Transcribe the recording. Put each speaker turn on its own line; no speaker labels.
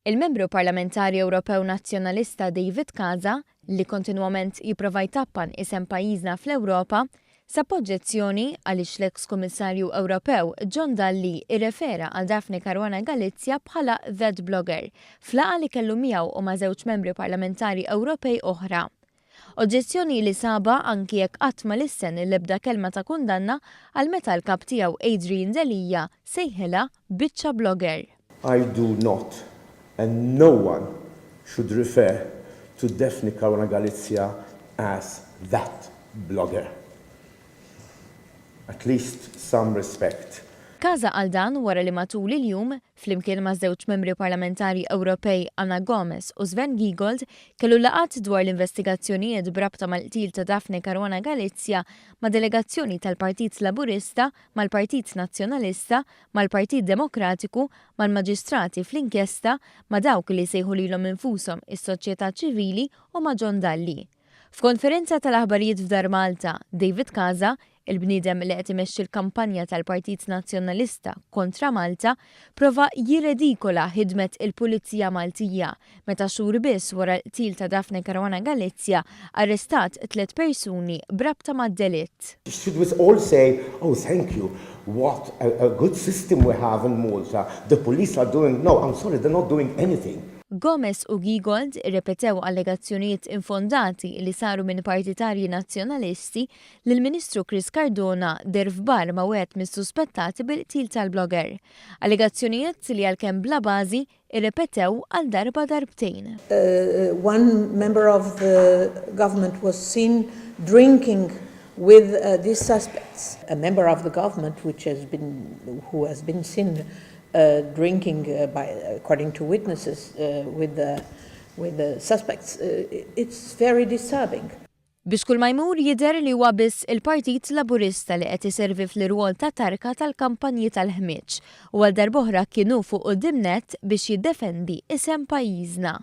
Il-membru parlamentari Ewropew Nazzjonalista David Casa, li kontinwament jipprova jtappan isem pajjiżna fl-Ewropa, sab oġġezzjoni għaliex l-eks Kummissarju Ewropew John Dalli irrefera għal Daphne Caruana Galizia bħala that blogger, flaqa li kellu miegħu u ma' żewġ membri parlamentari Ewropej oħra. Oġġezzjoni li saba anki jekk qatt ma lissen l-ebda kelma ta' kundanna għal meta l-kap tiegħu Adrian Delija sejħilha biċċa blogger.
I do not, and no one should refer to Daphne Caruana Galizia as that blogger. At least some respect.
Casa għal dan wara li matul il-jum, flimkien ma' żewġ membri parlamentari Ewropej Anna Gomez u Sven Giegold, kellu laqat dwar l-investigazzjonijiet brabta mal-qtil ta' Daphne Caruana Galizia ma' delegazzjoni tal-Partit Laburista, mal-Partit Nazzjonalista, mal-Partit Demokratiku, mal-Maġistrati fl-inkjesta, ma' dawk li sejħu lilhom infushom is-soċjetà ċivili u ma' John Dalli. F'konferenza tal-aħbarijiet f'Dar Malta, David Casa, il-bniedem li qed imexxi l-kampanja tal-Partit Nazzjonalista kontra Malta, prova jirredikola ħidmet il-Pulizija Maltija meta xhur biss wara l-qtil ta' Daphne Caruana Galizia arrestat 3 persuni brabta mad-delitt.
Should we all say, oh, thank you, what a good system we have in Malta. The police are doing, no, I'm sorry, they're not doing anything.
Gomez u Giegold irrepetew allegazzjonijiet infondati li saru minn partitarji nazzjonalisti li l-Ministru Chris Cardona der f'bar ma' wieħed mis-suspettati bil-qtil tal-blogger. Allegazzjonijiet li għalkemm bla bażi irrepetew għal darba darbtejn.
One member of the government was seen drinking with these suspects. A member of the government who has been seen drinking, according to witnesses, with the suspects. It's very disturbing.
Biex kull ma jmur jidher li huwa biss il-Partit Laburista li qed iservi fl-irwol ta' tarka tal-kampanji tal-ħmieġ u għal darb'oħra kienu fuq quddiem nett biex jiddefendi isem pajjiżna.